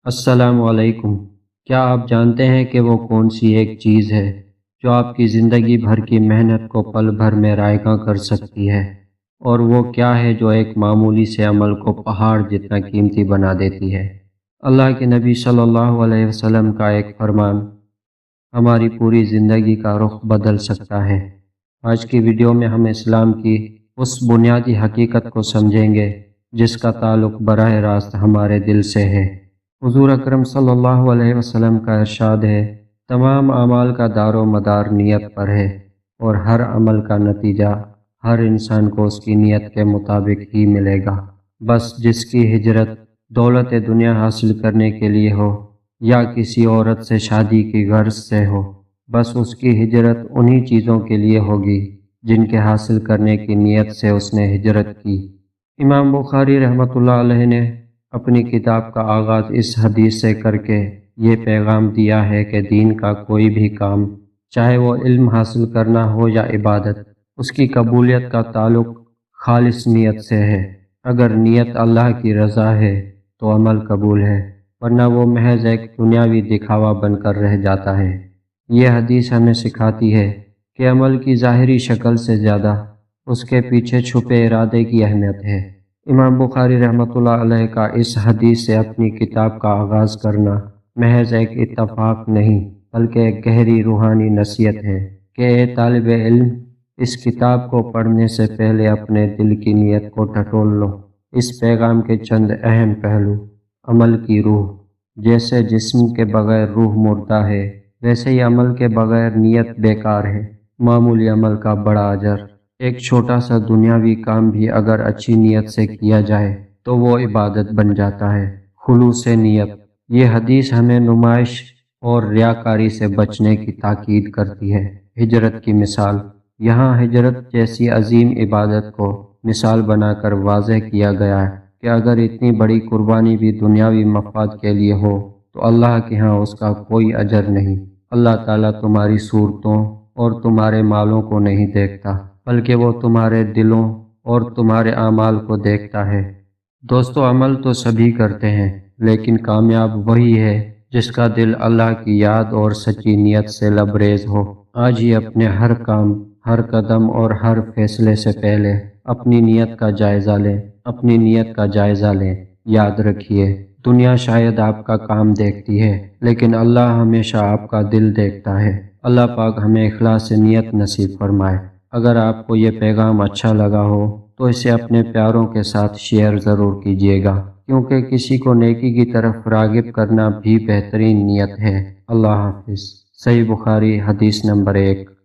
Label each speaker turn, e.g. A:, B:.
A: السلام علیکم۔ کیا آپ جانتے ہیں کہ وہ کون سی ایک چیز ہے جو آپ کی زندگی بھر کی محنت کو پل بھر میں رائگاں کر سکتی ہے؟ اور وہ کیا ہے جو ایک معمولی سے عمل کو پہاڑ جتنا قیمتی بنا دیتی ہے؟ اللہ کے نبی صلی اللہ علیہ وسلم کا ایک فرمان ہماری پوری زندگی کا رخ بدل سکتا ہے۔ آج کی ویڈیو میں ہم اسلام کی اس بنیادی حقیقت کو سمجھیں گے جس کا تعلق براہ راست ہمارے دل سے ہے۔ حضور اکرم صلی اللہ علیہ وسلم کا ارشاد ہے، تمام اعمال کا دار و مدار نیت پر ہے، اور ہر عمل کا نتیجہ ہر انسان کو اس کی نیت کے مطابق ہی ملے گا۔ بس جس کی ہجرت دولت دنیا حاصل کرنے کے لیے ہو یا کسی عورت سے شادی کی غرض سے ہو، بس اس کی ہجرت انہی چیزوں کے لیے ہوگی جن کے حاصل کرنے کی نیت سے اس نے ہجرت کی۔ امام بخاری رحمۃ اللہ علیہ نے اپنی کتاب کا آغاز اس حدیث سے کر کے یہ پیغام دیا ہے کہ دین کا کوئی بھی کام، چاہے وہ علم حاصل کرنا ہو یا عبادت، اس کی قبولیت کا تعلق خالص نیت سے ہے۔ اگر نیت اللہ کی رضا ہے تو عمل قبول ہے، ورنہ وہ محض ایک دنیاوی دکھاوا بن کر رہ جاتا ہے۔ یہ حدیث ہمیں سکھاتی ہے کہ عمل کی ظاہری شکل سے زیادہ اس کے پیچھے چھپے ارادے کی اہمیت ہے۔ امام بخاری رحمۃ اللہ علیہ کا اس حدیث سے اپنی کتاب کا آغاز کرنا محض ایک اتفاق نہیں بلکہ ایک گہری روحانی نصیحت ہے کہ اے طالب علم، اس کتاب کو پڑھنے سے پہلے اپنے دل کی نیت کو ٹٹول لو۔ اس پیغام کے چند اہم پہلو: عمل کی روح۔ جیسے جسم کے بغیر روح مردہ ہے، ویسے ہی عمل کے بغیر نیت بیکار ہے۔ معمولی عمل کا بڑا اجر۔ ایک چھوٹا سا دنیاوی کام بھی اگر اچھی نیت سے کیا جائے تو وہ عبادت بن جاتا ہے۔ خلوص نیت۔ یہ حدیث ہمیں نمائش اور ریاکاری سے بچنے کی تاکید کرتی ہے۔ ہجرت کی مثال۔ یہاں ہجرت جیسی عظیم عبادت کو مثال بنا کر واضح کیا گیا ہے کہ اگر اتنی بڑی قربانی بھی دنیاوی مفاد کے لیے ہو تو اللہ کے ہاں اس کا کوئی اجر نہیں۔ اللہ تعالیٰ تمہاری صورتوں اور تمہارے مالوں کو نہیں دیکھتا، بلکہ وہ تمہارے دلوں اور تمہارے اعمال کو دیکھتا ہے۔ دوستو، عمل تو سبھی کرتے ہیں، لیکن کامیاب وہی ہے جس کا دل اللہ کی یاد اور سچی نیت سے لبریز ہو۔ آج ہی اپنے ہر کام، ہر قدم اور ہر فیصلے سے پہلے اپنی نیت کا جائزہ لیں۔ اپنی نیت کا جائزہ لیں۔ یاد رکھیے، دنیا شاید آپ کا کام دیکھتی ہے، لیکن اللہ ہمیشہ آپ کا دل دیکھتا ہے۔ اللہ پاک ہمیں اخلاص سے نیت نصیب فرمائے۔ اگر آپ کو یہ پیغام اچھا لگا ہو تو اسے اپنے پیاروں کے ساتھ شیئر ضرور کیجیے گا، کیونکہ کسی کو نیکی کی طرف راغب کرنا بھی بہترین نیت ہے۔ اللہ حافظ۔ صحیح بخاری حدیث نمبر 1۔